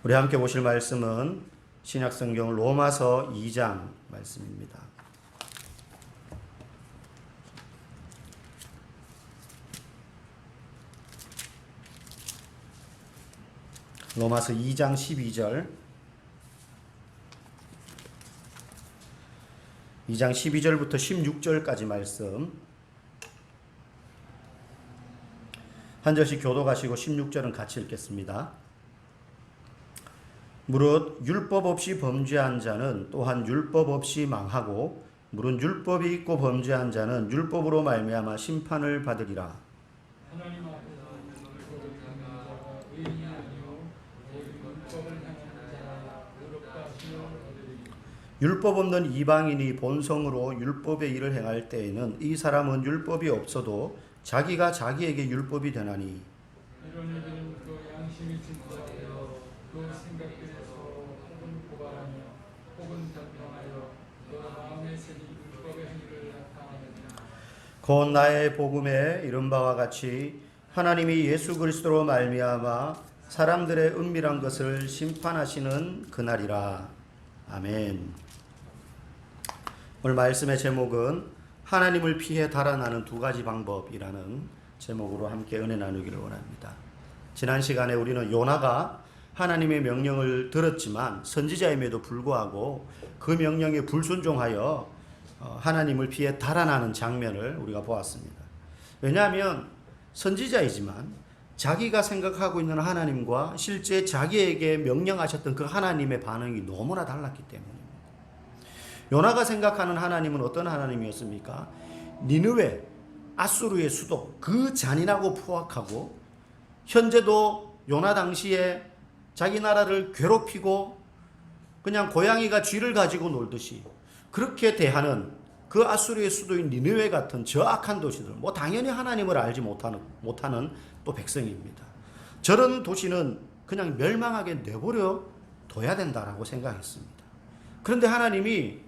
우리 함께 보실 말씀은 신약성경 로마서 2장 말씀입니다. 로마서 2장 12절 2장 12절부터 16절까지 말씀 한 절씩 교독하시고 16절은 같이 읽겠습니다. 무릇 율법 없이 범죄한 자는 또한 율법 없이 망하고 무릇 율법이 있고 범죄한 자는 율법으로 말미암아 심판을 받으리라. 하나님 앞에서 율법을 행하는 자가 의인이 아니요 오직 율법을 행하는 자가 의롭다 하심을 얻으리니 율법 없는 이방인이 본성으로 율법의 일을 행할 때에는 이 사람은 율법이 없어도 자기가 자기에게 율법이 되나니 이런 이들은 그 양심이 진짜되어 그 생각들에서 혹은 고발하며 혹은 변명하여 그 마음에 새긴 율법의 행위를 나타내느니라. 곧 나의 복음에 이른 바와 같이 하나님이 예수 그리스도로 말미암아 사람들의 은밀한 것을 심판하시는 그날이라. 아멘. 오늘 말씀의 제목은 하나님을 피해 달아나는 두 가지 방법이라는 제목으로 함께 은혜 나누기를 원합니다. 지난 시간에 우리는 요나가 하나님의 명령을 들었지만 선지자임에도 불구하고 그 명령에 불순종하여 하나님을 피해 달아나는 장면을 우리가 보았습니다. 왜냐하면 선지자이지만 자기가 생각하고 있는 하나님과 실제 자기에게 명령하셨던 그 하나님의 반응이 너무나 달랐기 때문입니다. 요나가 생각하는 하나님은 어떤 하나님이었습니까? 니느웨, 아수르의 수도, 그 잔인하고 포악하고 현재도 요나 당시에 자기 나라를 괴롭히고 그냥 고양이가 쥐를 가지고 놀듯이 그렇게 대하는 그 아수르의 수도인 니느웨 같은 저 악한 도시들, 당연히 하나님을 알지 못하는 또 백성입니다. 저런 도시는 그냥 멸망하게 내버려 둬야 된다라고 생각했습니다. 그런데 하나님이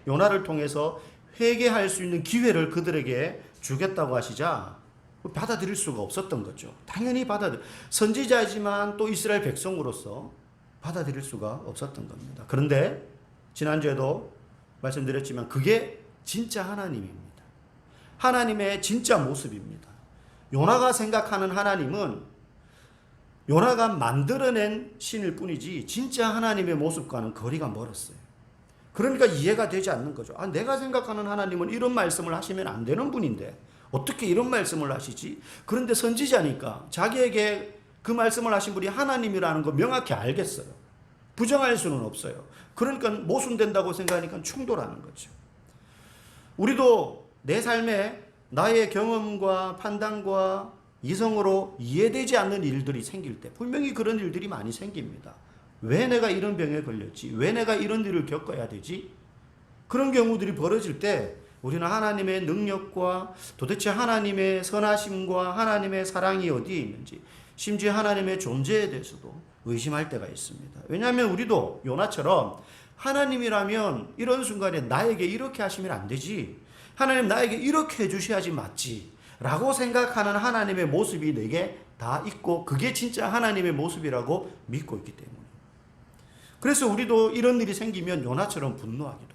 요나를 통해서 회개할 수 있는 기회를 그들에게 주겠다고 하시자 받아들일 수가 없었던 거죠. 당연히 선지자이지만 또 이스라엘 백성으로서 받아들일 수가 없었던 겁니다. 그런데 지난주에도 말씀드렸지만 그게 진짜 하나님입니다. 하나님의 진짜 모습입니다. 요나가 생각하는 하나님은 요나가 만들어낸 신일 뿐이지 진짜 하나님의 모습과는 거리가 멀었어요. 그러니까 이해가 되지 않는 거죠. 내가 생각하는 하나님은 이런 말씀을 하시면 안 되는 분인데 어떻게 이런 말씀을 하시지? 그런데 선지자니까 자기에게 그 말씀을 하신 분이 하나님이라는 거 명확히 알겠어요. 부정할 수는 없어요. 그러니까 모순된다고 생각하니까 충돌하는 거죠. 우리도 내 삶에 나의 경험과 판단과 이성으로 이해되지 않는 일들이 생길 때 분명히 그런 일들이 많이 생깁니다. 왜 내가 이런 병에 걸렸지? 왜 내가 이런 일을 겪어야 되지? 그런 경우들이 벌어질 때 우리는 하나님의 능력과 도대체 하나님의 선하심과 하나님의 사랑이 어디에 있는지 심지어 하나님의 존재에 대해서도 의심할 때가 있습니다. 왜냐하면 우리도 요나처럼 하나님이라면 이런 순간에 나에게 이렇게 하시면 안 되지. 하나님 나에게 이렇게 해주셔야지 맞지. 라고 생각하는 하나님의 모습이 내게 다 있고 그게 진짜 하나님의 모습이라고 믿고 있기 때문에. 그래서 우리도 이런 일이 생기면 요나처럼 분노하기도 합니다.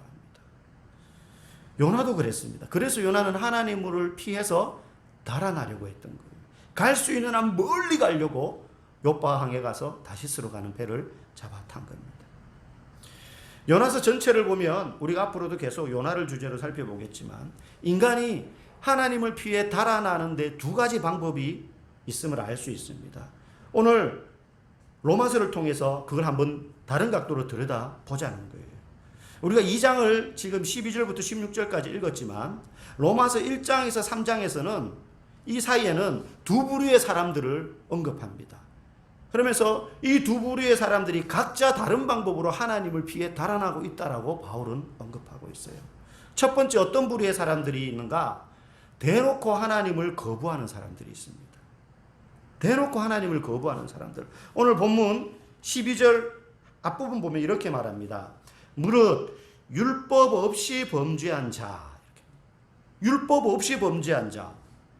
요나도 그랬습니다. 그래서 요나는 하나님을 피해서 달아나려고 했던 거예요. 갈 수 있는 한 멀리 가려고 요바항에 가서 다시스로 가는 배를 잡아탄 겁니다. 요나서 전체를 보면 우리가 앞으로도 계속 요나를 주제로 살펴보겠지만 인간이 하나님을 피해 달아나는데 두 가지 방법이 있음을 알 수 있습니다. 오늘 로마서를 통해서 그걸 한번 다른 각도로 들여다보자는 거예요. 우리가 2장을 지금 12절부터 16절까지 읽었지만 로마서 1장에서 3장에서는 이 사이에는 두 부류의 사람들을 언급합니다. 그러면서 이 두 부류의 사람들이 각자 다른 방법으로 하나님을 피해 달아나고 있다라고 바울은 언급하고 있어요. 첫 번째 어떤 부류의 사람들이 있는가? 대놓고 하나님을 거부하는 사람들이 있습니다. 대놓고 하나님을 거부하는 사람들. 오늘 본문 12절 앞부분 보면 이렇게 말합니다. 무릇 율법 없이 범죄한 자. 율법 없이 범죄한 자.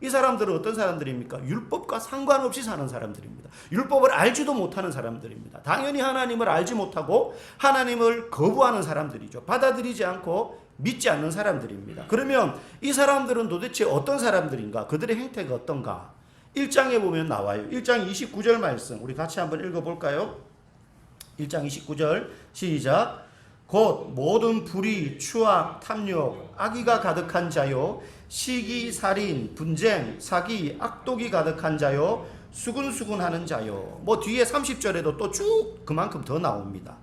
이 사람들은 어떤 사람들입니까? 율법과 상관없이 사는 사람들입니다. 율법을 알지도 못하는 사람들입니다. 당연히 하나님을 알지 못하고 하나님을 거부하는 사람들이죠. 받아들이지 않고 믿지 않는 사람들입니다. 그러면 이 사람들은 도대체 어떤 사람들인가? 그들의 행태가 어떤가? 1장에 보면 나와요. 1장 29절 말씀 우리 같이 한번 읽어볼까요? 1장 29절 시작. 곧 모든 불의, 추악, 탐욕, 악의가 가득한 자요, 시기, 살인, 분쟁, 사기, 악독이 가득한 자요, 수군수군하는 자요. 뭐 뒤에 30절에도 또 쭉 그만큼 더 나옵니다.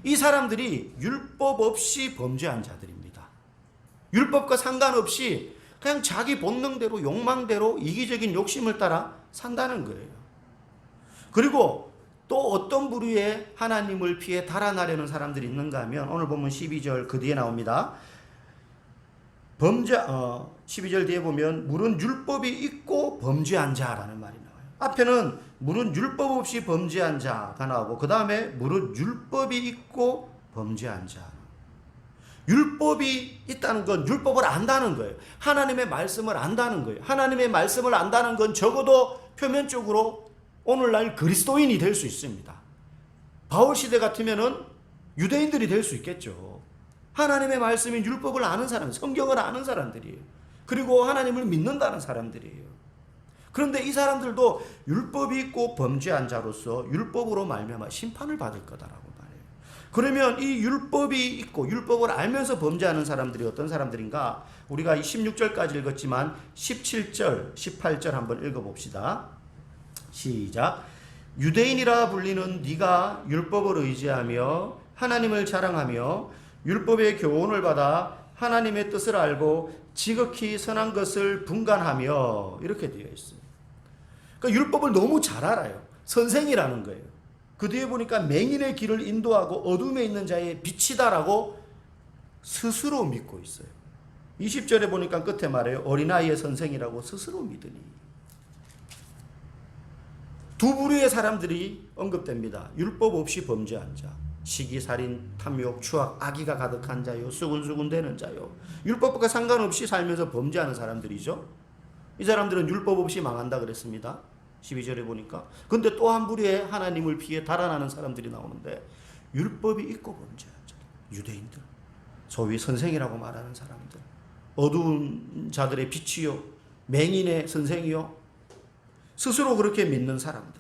이 사람들이 율법 없이 범죄한 자들입니다. 율법과 상관없이 그냥 자기 본능대로 욕망대로 이기적인 욕심을 따라 산다는 거예요. 그리고 또 어떤 부류의 하나님을 피해 달아나려는 사람들이 있는가 하면 오늘 보면 12절 그 뒤에 나옵니다. 12절 뒤에 보면 물은 율법이 있고 범죄한 자라는 말이 나와요. 앞에는 물은 율법 없이 범죄한 자가 나오고 그 다음에 물은 율법이 있고 범죄한 자. 율법이 있다는 건 율법을 안다는 거예요. 하나님의 말씀을 안다는 거예요. 하나님의 말씀을 안다는 건 적어도 표면적으로 오늘날 그리스도인이 될 수 있습니다. 바울 시대 같으면은 유대인들이 될 수 있겠죠. 하나님의 말씀인 율법을 아는 사람, 성경을 아는 사람들이에요. 그리고 하나님을 믿는다는 사람들이에요. 그런데 이 사람들도 율법이 있고 범죄한 자로서 율법으로 말미암아 심판을 받을 거다라고 말해요. 그러면 이 율법이 있고 율법을 알면서 범죄하는 사람들이 어떤 사람들인가? 우리가 16절까지 읽었지만 17절, 18절 한번 읽어봅시다. 시작. 유대인이라 불리는 네가 율법을 의지하며 하나님을 자랑하며 율법의 교훈을 받아 하나님의 뜻을 알고 지극히 선한 것을 분간하며 이렇게 되어 있어요. 그러니까 율법을 너무 잘 알아요. 선생이라는 거예요. 그 뒤에 보니까 맹인의 길을 인도하고 어둠에 있는 자의 빛이다라고 스스로 믿고 있어요. 20절에 보니까 끝에 말해요. 어린아이의 선생이라고 스스로 믿으니. 두 부류의 사람들이 언급됩니다. 율법 없이 범죄한 자, 시기, 살인, 탐욕, 추악, 악의가 가득한 자요, 수군수군대는 자요. 율법과 상관없이 살면서 범죄하는 사람들이죠. 이 사람들은 율법 없이 망한다 그랬습니다. 12절에 보니까. 근데 또 한 부류의 하나님을 피해 달아나는 사람들이 나오는데 율법이 있고 범죄한 자, 유대인들, 소위 선생이라고 말하는 사람들, 어두운 자들의 빛이요, 맹인의 선생이요, 스스로 그렇게 믿는 사람들,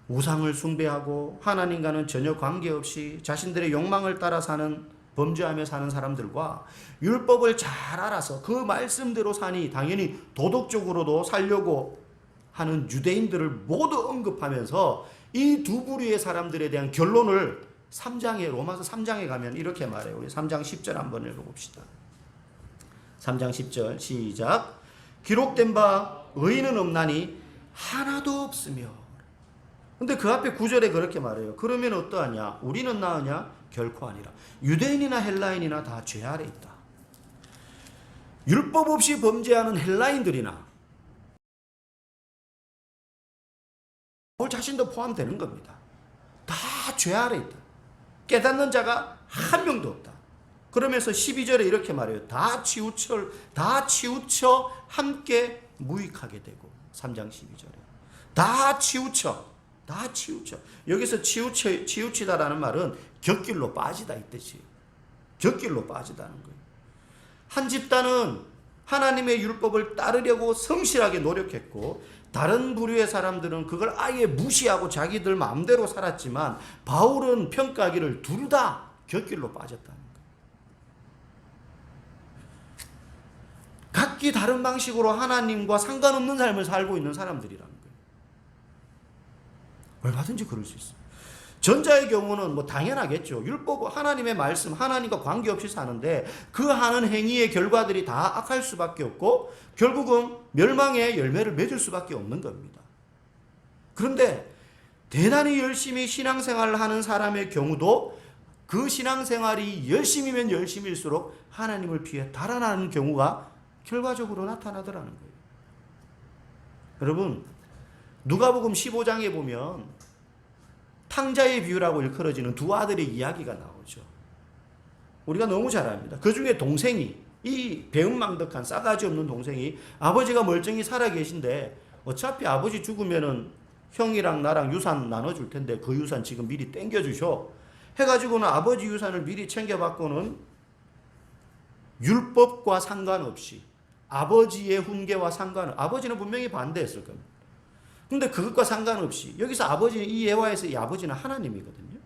우상을 숭배하고 하나님과는 전혀 관계없이 자신들의 욕망을 따라 사는, 범죄하며 사는 사람들과 율법을 잘 알아서 그 말씀대로 사니 당연히 도덕적으로도 살려고 하는 유대인들을 모두 언급하면서 이 두 부류의 사람들에 대한 결론을 3장에, 로마서 3장에 가면 이렇게 말해요. 우리 3장 10절 한번 읽어봅시다. 3장 10절 시작. 기록된 바 의인은 없나니 하나도 없으며. 근데 그 앞에 9절에 그렇게 말해요. 그러면 어떠하냐? 우리는 나으냐? 결코 아니라. 유대인이나 헬라인이나 다 죄 아래 있다. 율법 없이 범죄하는 헬라인들이나 바울 자신도 포함되는 겁니다. 다 죄 아래 있다. 깨닫는 자가 한 명도 없다. 그러면서 12절에 이렇게 말해요. 다 치우쳐 함께 무익하게 되고. 3장 12절에 다 치우쳐. 여기서 치우치다라는 말은 곁길로 빠지다 이 뜻이에요. 곁길로 빠지다는 거예요. 한 집단은 하나님의 율법을 따르려고 성실하게 노력했고 다른 부류의 사람들은 그걸 아예 무시하고 자기들 마음대로 살았지만 바울은 평가하기를 둘 다 곁길로 빠졌다는 거예요. 각기 다른 방식으로 하나님과 상관없는 삶을 살고 있는 사람들이라는 거예요. 얼마든지 그럴 수 있어요. 전자의 경우는 뭐 당연하겠죠. 율법, 하나님의 말씀, 하나님과 관계없이 사는데 그 하는 행위의 결과들이 다 악할 수밖에 없고 결국은 멸망의 열매를 맺을 수밖에 없는 겁니다. 그런데 대단히 열심히 신앙생활을 하는 사람의 경우도 그 신앙생활이 열심이면 열심일수록 하나님을 피해 달아나는 경우가 결과적으로 나타나더라는 거예요. 여러분, 누가복음 15장에 보면 탕자의 비유라고 일컬어지는 두 아들의 이야기가 나오죠. 우리가 너무 잘 압니다. 그 중에 동생이 이 배은망덕한 싸가지 없는 동생이 아버지가 멀쩡히 살아 계신데 어차피 아버지 죽으면은 형이랑 나랑 유산 나눠줄 텐데 그 유산 지금 미리 땡겨주셔 해가지고는 아버지 유산을 미리 챙겨받고는 율법과 상관없이 아버지의 훈계와 아버지는 분명히 반대했을 겁니다. 근데 그것과 상관없이 여기서 이 예화에서 이 아버지는 하나님이거든요.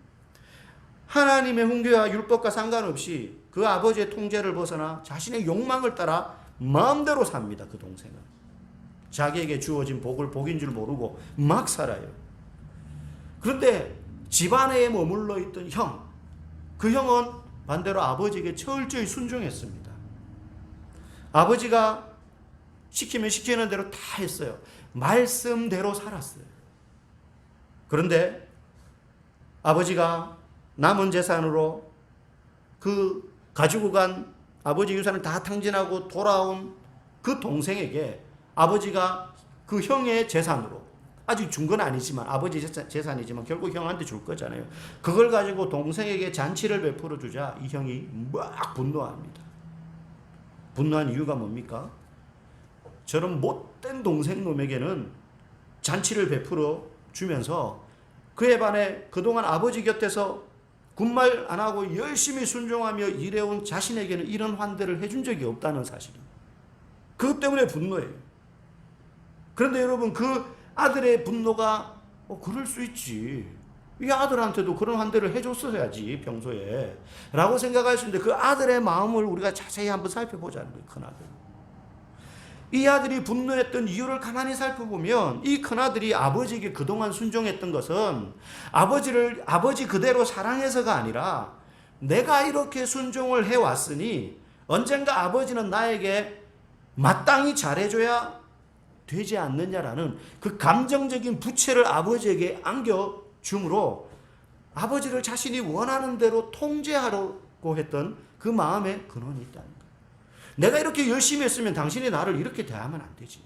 하나님의 훈계와 율법과 상관없이 그 아버지의 통제를 벗어나 자신의 욕망을 따라 마음대로 삽니다. 그 동생은 자기에게 주어진 복을 복인 줄 모르고 막 살아요. 그런데 집안에 머물러 있던 그 형은 반대로 아버지에게 철저히 순종했습니다. 아버지가 시키면 시키는 대로 다 했어요. 말씀대로 살았어요. 그런데 아버지가 남은 재산으로 그 가지고 간 아버지 유산을 다 탕진하고 돌아온 그 동생에게 아버지가 그 형의 재산으로 아직 준 건 아니지만 아버지 재산이지만 결국 형한테 줄 거잖아요. 그걸 가지고 동생에게 잔치를 베풀어 주자 이 형이 막 분노합니다. 분노한 이유가 뭡니까? 저런 못된 동생 놈에게는 잔치를 베풀어 주면서 그에 반해 그동안 아버지 곁에서 군말 안 하고 열심히 순종하며 일해온 자신에게는 이런 환대를 해준 적이 없다는 사실입니다. 그것 때문에 분노해요. 그런데 여러분 그 아들의 분노가 그럴 수 있지. 이 아들한테도 그런 환대를 해줬어야지 평소에 라고 생각할 수 있는데 그 아들의 마음을 우리가 자세히 한번 살펴보자는 거예요. 큰아들. 이 아들이 분노했던 이유를 가만히 살펴보면 이 큰아들이 아버지에게 그동안 순종했던 것은 아버지 그대로 사랑해서가 아니라 내가 이렇게 순종을 해왔으니 언젠가 아버지는 나에게 마땅히 잘해줘야 되지 않느냐라는 그 감정적인 부채를 아버지에게 안겨줌으로 아버지를 자신이 원하는 대로 통제하려고 했던 그 마음의 근원이 있다는 거예요. 내가 이렇게 열심히 했으면 당신이 나를 이렇게 대하면 안 되지.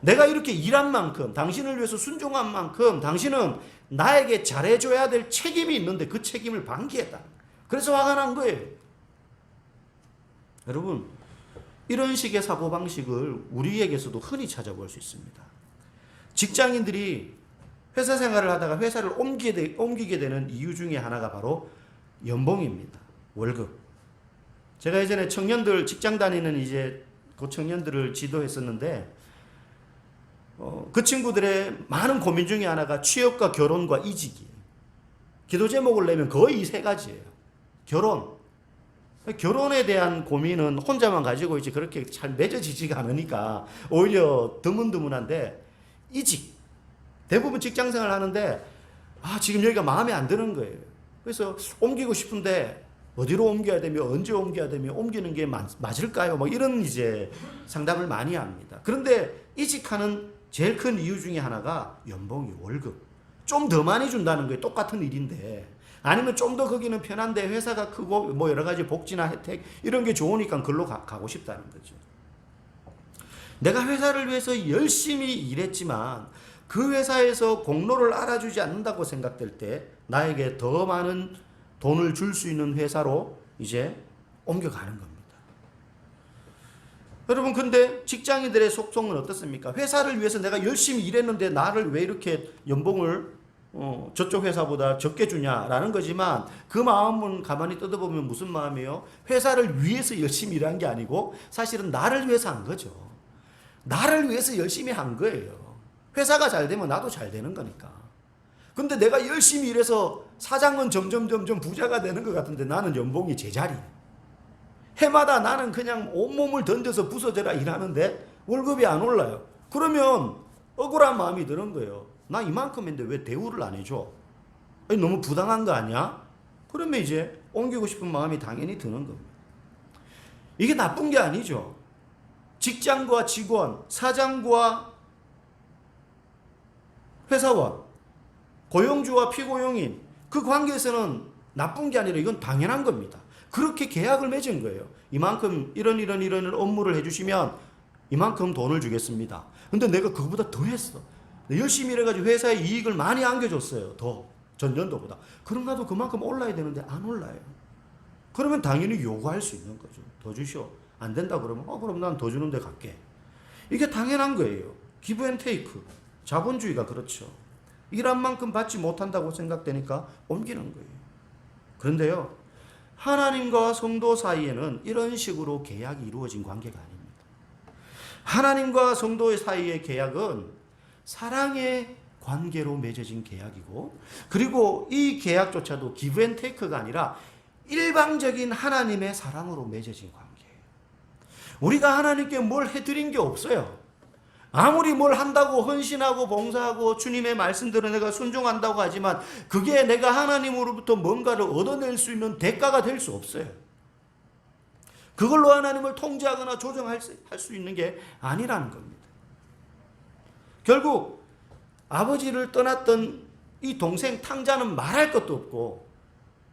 내가 이렇게 일한 만큼, 당신을 위해서 순종한 만큼 당신은 나에게 잘해줘야 될 책임이 있는데 그 책임을 방기했다. 그래서 화가 난 거예요. 여러분, 이런 식의 사고방식을 우리에게서도 흔히 찾아볼 수 있습니다. 직장인들이 회사 생활을 하다가 회사를 옮기게 되는 이유 중에 하나가 바로 연봉입니다. 월급. 제가 예전에 청년들 직장 다니는 그 청년들을 지도했었는데 그 친구들의 많은 고민 중에 하나가 취업과 결혼과 이직이에요. 기도 제목을 내면 거의 이 세 가지예요. 결혼에 대한 고민은 혼자만 가지고 있지 그렇게 잘 맺어지지가 않으니까 오히려 드문드문한데 이직. 대부분 직장 생활을 하는데 지금 여기가 마음에 안 드는 거예요. 그래서 옮기고 싶은데 어디로 옮겨야 되며 언제 옮겨야 되며 옮기는 게 맞을까요? 이런 상담을 많이 합니다. 그런데 이직하는 제일 큰 이유 중에 하나가 연봉이 월급. 좀 더 많이 준다는 거예요. 똑같은 일인데. 아니면 좀 더 거기는 편한데 회사가 크고 여러 가지 복지나 혜택 이런 게 좋으니까 글로 가고 싶다는 거죠. 내가 회사를 위해서 열심히 일했지만 그 회사에서 공로를 알아주지 않는다고 생각될 때 나에게 더 많은 돈을 줄 수 있는 회사로 이제 옮겨가는 겁니다. 여러분 근데 직장인들의 속성은 어떻습니까? 회사를 위해서 내가 열심히 일했는데 나를 왜 이렇게 연봉을 저쪽 회사보다 적게 주냐라는 거지만 그 마음은 가만히 뜯어보면 무슨 마음이에요? 회사를 위해서 열심히 일한 게 아니고 사실은 나를 위해서 한 거죠. 나를 위해서 열심히 한 거예요. 회사가 잘 되면 나도 잘 되는 거니까. 근데 내가 열심히 일해서 사장은 점점 부자가 되는 것 같은데 나는 연봉이 제자리. 해마다 나는 그냥 온몸을 던져서 부서져라 일하는데 월급이 안 올라요. 그러면 억울한 마음이 드는 거예요. 나 이만큼인데 왜 대우를 안 해줘? 아니, 너무 부당한 거 아니야? 그러면 이제 옮기고 싶은 마음이 당연히 드는 겁니다. 이게 나쁜 게 아니죠. 직장과 직원, 사장과 회사원, 고용주와 피고용인 그 관계에서는 나쁜 게 아니라 이건 당연한 겁니다. 그렇게 계약을 맺은 거예요. 이만큼 이런 업무를 해주시면 이만큼 돈을 주겠습니다. 근데 내가 그거보다 더 했어. 열심히 일해가지고 회사에 이익을 많이 안겨줬어요. 더 전년도보다. 그럼 나도 그만큼 올라야 되는데 안 올라요. 그러면 당연히 요구할 수 있는 거죠. 더 주시오. 안 된다 그러면 그럼 난 더 주는 데 갈게. 이게 당연한 거예요. 기브 앤 테이크. 자본주의가 그렇죠. 일한 만큼 받지 못한다고 생각되니까 옮기는 거예요. 그런데요, 하나님과 성도 사이에는 이런 식으로 계약이 이루어진 관계가 아닙니다. 하나님과 성도의 사이의 계약은 사랑의 관계로 맺어진 계약이고, 그리고 이 계약조차도 기브 앤 테이크가 아니라 일방적인 하나님의 사랑으로 맺어진 관계예요. 우리가 하나님께 뭘 해드린 게 없어요. 아무리 뭘 한다고 헌신하고 봉사하고 주님의 말씀대로 내가 순종한다고 하지만 그게 내가 하나님으로부터 뭔가를 얻어낼 수 있는 대가가 될 수 없어요. 그걸로 하나님을 통제하거나 조정할 수 있는 게 아니라는 겁니다. 결국 아버지를 떠났던 이 동생 탕자는 말할 것도 없고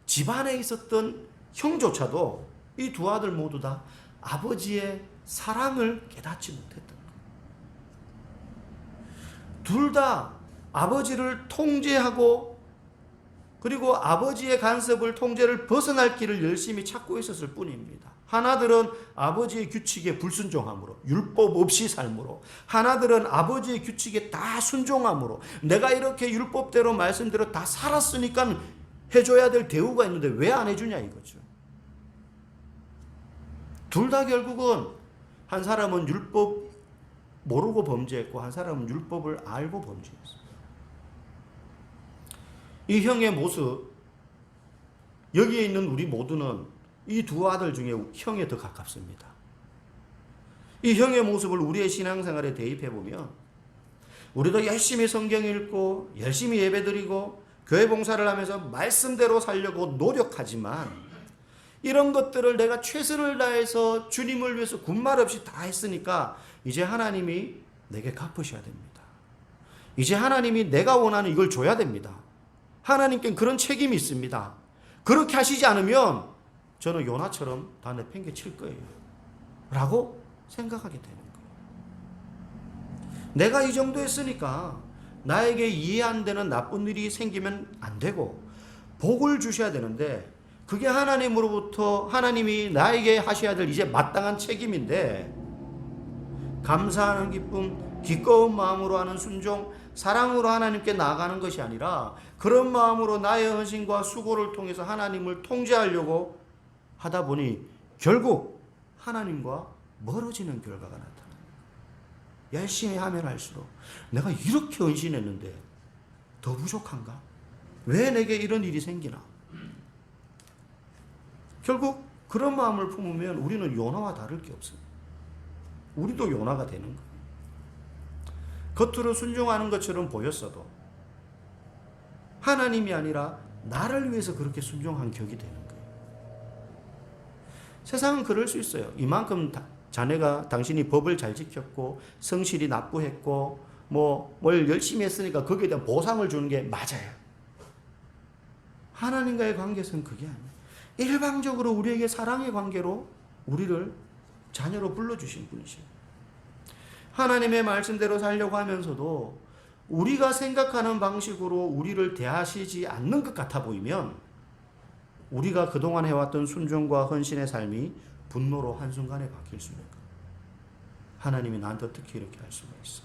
집안에 있었던 형조차도 이 두 아들 모두 다 아버지의 사랑을 깨닫지 못했던 거예요. 둘 다 아버지를 통제하고 그리고 아버지의 간섭을 통제를 벗어날 길을 열심히 찾고 있었을 뿐입니다. 하나들은 아버지의 규칙에 불순종함으로 율법 없이 삶으로, 하나들은 아버지의 규칙에 다 순종함으로 내가 이렇게 율법대로 말씀대로 다 살았으니까 해줘야 될 대우가 있는데 왜 안 해주냐 이거죠. 둘 다 결국은 한 사람은 율법 모르고 범죄했고 한 사람은 율법을 알고 범죄했어요. 이 형의 모습, 여기에 있는 우리 모두는 이 두 아들 중에 형에 더 가깝습니다. 이 형의 모습을 우리의 신앙생활에 대입해 보면 우리도 열심히 성경 읽고 열심히 예배드리고 교회 봉사를 하면서 말씀대로 살려고 노력하지만 이런 것들을 내가 최선을 다해서 주님을 위해서 군말 없이 다 했으니까 이제 하나님이 내게 갚으셔야 됩니다. 이제 하나님이 내가 원하는 이걸 줘야 됩니다. 하나님께는 그런 책임이 있습니다. 그렇게 하시지 않으면 저는 요나처럼 다 내팽개칠 거예요. 라고 생각하게 되는 거예요. 내가 이 정도 했으니까 나에게 이해 안 되는 나쁜 일이 생기면 안 되고 복을 주셔야 되는데 그게 하나님으로부터 하나님이 나에게 하셔야 될 이제 마땅한 책임인데 감사하는 기쁨, 기꺼운 마음으로 하는 순종, 사랑으로 하나님께 나아가는 것이 아니라 그런 마음으로 나의 헌신과 수고를 통해서 하나님을 통제하려고 하다 보니 결국 하나님과 멀어지는 결과가 나타납니다. 열심히 하면 할수록 내가 이렇게 헌신했는데 더 부족한가? 왜 내게 이런 일이 생기나? 결국 그런 마음을 품으면 우리는 요나와 다를 게 없습니다. 우리도 요나가 되는 거예요. 겉으로 순종하는 것처럼 보였어도 하나님이 아니라 나를 위해서 그렇게 순종한 격이 되는 거예요. 세상은 그럴 수 있어요. 이만큼 자네가 당신이 법을 잘 지켰고 성실히 납부했고 뭘 열심히 했으니까 거기에 대한 보상을 주는 게 맞아요. 하나님과의 관계에서는 그게 아니에요. 일방적으로 우리에게 사랑의 관계로 우리를 자녀로 불러주신 분이시에요. 하나님의 말씀대로 살려고 하면서도 우리가 생각하는 방식으로 우리를 대하시지 않는 것 같아 보이면 우리가 그동안 해왔던 순종과 헌신의 삶이 분노로 한순간에 바뀔 수 있는 거예요. 하나님이 나한테 어떻게 이렇게 할 수가 있어?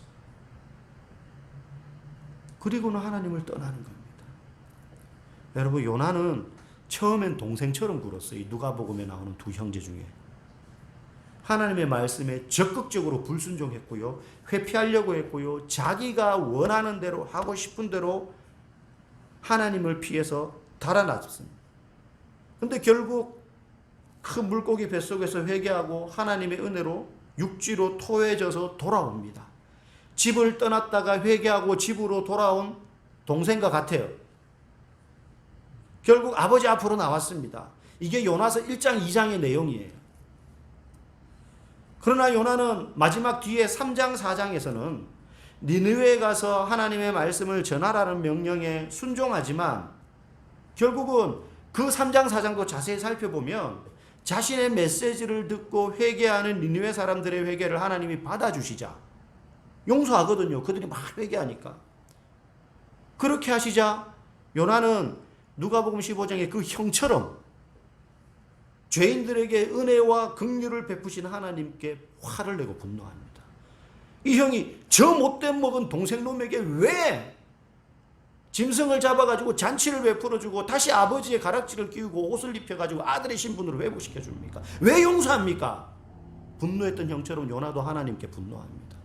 그리고는 하나님을 떠나는 겁니다. 여러분, 요나는 처음엔 동생처럼 굴었어요. 이 누가복음에 나오는 두 형제 중에. 하나님의 말씀에 적극적으로 불순종했고요. 회피하려고 했고요. 자기가 원하는 대로 하고 싶은 대로 하나님을 피해서 달아났습니다. 그런데 결국 큰 물고기 뱃속에서 회개하고 하나님의 은혜로 육지로 토해져서 돌아옵니다. 집을 떠났다가 회개하고 집으로 돌아온 동생과 같아요. 결국 아버지 앞으로 나왔습니다. 이게 요나서 1장 2장의 내용이에요. 그러나 요나는 마지막 뒤에 3장 4장에서는 니느웨에 가서 하나님의 말씀을 전하라는 명령에 순종하지만 결국은 그 3장 4장도 자세히 살펴보면 자신의 메시지를 듣고 회개하는 니느웨 사람들의 회개를 하나님이 받아주시자 용서하거든요. 그들이 막 회개하니까. 그렇게 하시자 요나는 누가복음 15장의 그 형처럼 죄인들에게 은혜와 긍휼을 베푸신 하나님께 화를 내고 분노합니다. 이 형이 저 못된 먹은 동생놈에게 왜 짐승을 잡아가지고 잔치를 베풀어주고 다시 아버지의 가락지를 끼우고 옷을 입혀가지고 아들의 신분으로 회복시켜줍니까? 왜 용서합니까? 분노했던 형처럼 요나도 하나님께 분노합니다.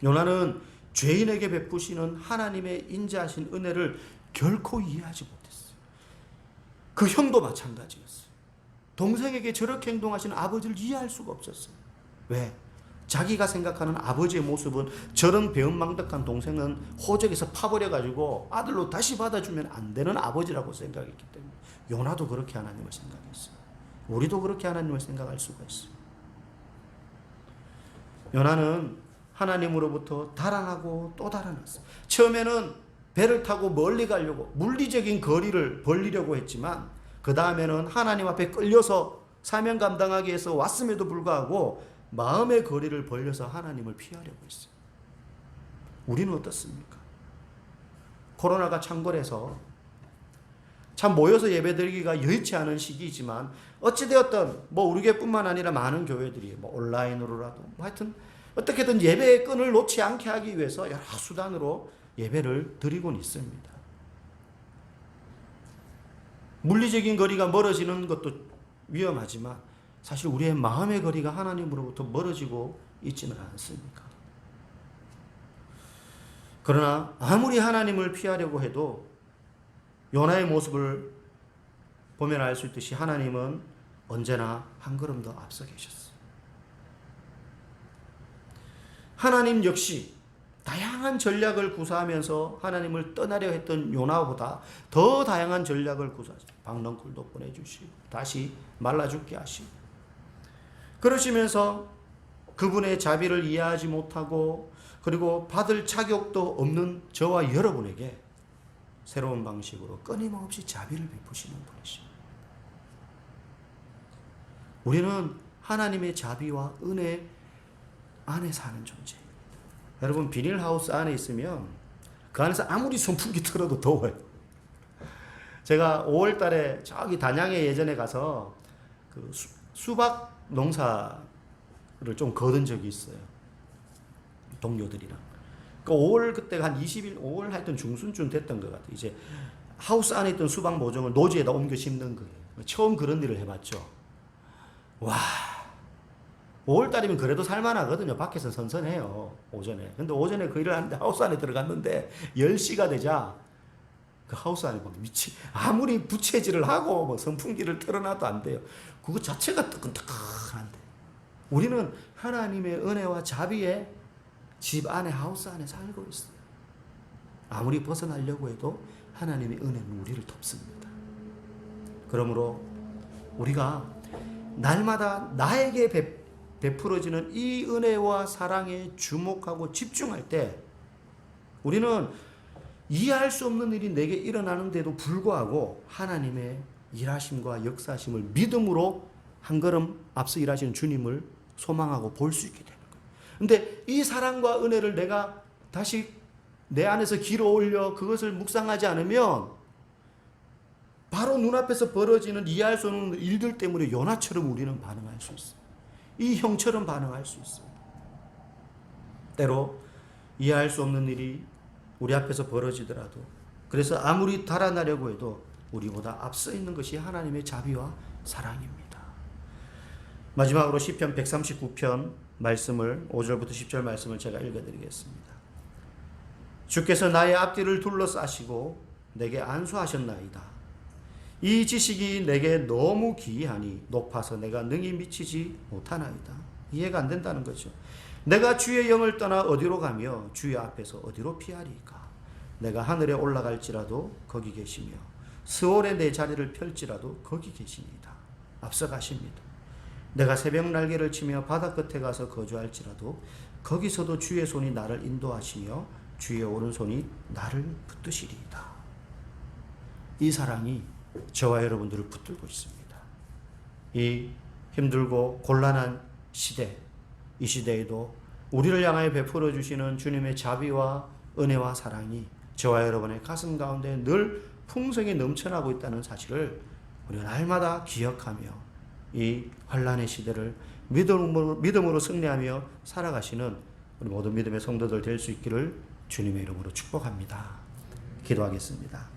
요나는 죄인에게 베푸시는 하나님의 인자하신 은혜를 결코 이해하지 못했어요. 그 형도 마찬가지였어요. 동생에게 저렇게 행동하시는 아버지를 이해할 수가 없었어요. 왜? 자기가 생각하는 아버지의 모습은 저런 배은망덕한 동생은 호적에서 파버려가지고 아들로 다시 받아주면 안 되는 아버지라고 생각했기 때문에 요나도 그렇게 하나님을 생각했어요. 우리도 그렇게 하나님을 생각할 수가 있어요. 요나는 하나님으로부터 달아나고 또 달아났어요. 처음에는 배를 타고 멀리 가려고 물리적인 거리를 벌리려고 했지만 그 다음에는 하나님 앞에 끌려서 사명 감당하기 위해서 왔음에도 불구하고 마음의 거리를 벌려서 하나님을 피하려고 했어요. 우리는 어떻습니까? 코로나가 창궐해서 참 모여서 예배드리기가 여의치 않은 시기이지만 어찌되었든 우리 교회뿐만 아니라 많은 교회들이 온라인으로라도 하여튼 어떻게든 예배의 끈을 놓지 않게 하기 위해서 여러 수단으로 예배를 드리곤 있습니다. 물리적인 거리가 멀어지는 것도 위험하지만 사실 우리의 마음의 거리가 하나님으로부터 멀어지고 있지는 않습니까? 그러나 아무리 하나님을 피하려고 해도 요나의 모습을 보면 알 수 있듯이 하나님은 언제나 한 걸음 더 앞서 계셨어요. 하나님 역시 다양한 전략을 구사하면서 하나님을 떠나려 했던 요나보다 더 다양한 전략을 구사하시고 박넝쿨도 보내주시고 다시 말라 죽게 하시고 그러시면서 그분의 자비를 이해하지 못하고 그리고 받을 자격도 없는 저와 여러분에게 새로운 방식으로 끊임없이 자비를 베푸시는 분이십니다. 우리는 하나님의 자비와 은혜 안에 사는 존재입니다. 여러분 비닐하우스 안에 있으면 그 안에서 아무리 선풍기 틀어도 더워요. 제가 5월 달에 저기 단양에 예전에 가서 그 수박 농사를 좀 거둔 적이 있어요. 동료들이랑. 그 5월 그때가 한 20일, 5월 하여튼 중순쯤 됐던 것 같아요. 이제 하우스 안에 있던 수박 모종을 노지에다 옮겨 심는 거예요. 처음 그런 일을 해봤죠. 와, 5월 달이면 그래도 살만하거든요. 밖에서 선선해요. 오전에. 근데 오전에 그 일을 하는데 하우스 안에 들어갔는데 10시가 되자 그 하우스 안에 아무리 부채질을 하고 선풍기를 틀어놔도 안 돼요. 그거 자체가 뜨끈뜨끈한데. 우리는 하나님의 은혜와 자비에 집 안에 하우스 안에 살고 있어요. 아무리 벗어나려고 해도 하나님의 은혜는 우리를 덮습니다. 그러므로 우리가 날마다 나에게 베풀어지는 이 은혜와 사랑에 주목하고 집중할 때 우리는 이해할 수 없는 일이 내게 일어나는데도 불구하고 하나님의 일하심과 역사하심을 믿음으로 한 걸음 앞서 일하시는 주님을 소망하고 볼 수 있게 되는 거예요. 근데 이 사랑과 은혜를 내가 다시 내 안에서 길어 올려 그것을 묵상하지 않으면 바로 눈앞에서 벌어지는 이해할 수 없는 일들 때문에 요나처럼 우리는 반응할 수 있어요. 이 형처럼 반응할 수 있어요. 때로 이해할 수 없는 일이 우리 앞에서 벌어지더라도 그래서 아무리 달아나려고 해도 우리보다 앞서 있는 것이 하나님의 자비와 사랑입니다. 마지막으로 시편 139편 말씀을 5절부터 10절 말씀을 제가 읽어드리겠습니다. 주께서 나의 앞뒤를 둘러싸시고 내게 안수하셨나이다. 이 지식이 내게 너무 기이하니 높아서 내가 능히 미치지 못하나이다. 이해가 안 된다는 거죠. 내가 주의 영을 떠나 어디로 가며 주의 앞에서 어디로 피하리까. 내가 하늘에 올라갈지라도 거기 계시며 스올에 내 자리를 펼지라도 거기 계시니이다. 앞서 가십니다. 내가 새벽 날개를 치며 바다 끝에 가서 거주할지라도 거기서도 주의 손이 나를 인도하시며 주의 오른손이 나를 붙드시리이다. 이 사랑이 저와 여러분들을 붙들고 있습니다. 이 힘들고 곤란한 시대, 이 시대에도 우리를 향하여 베풀어 주시는 주님의 자비와 은혜와 사랑이 저와 여러분의 가슴 가운데 늘 풍성이 넘쳐나고 있다는 사실을 우리가 날마다 기억하며 이 환란의 시대를 믿음으로 승리하며 살아가시는 우리 모든 믿음의 성도들 될 수 있기를 주님의 이름으로 축복합니다. 기도하겠습니다.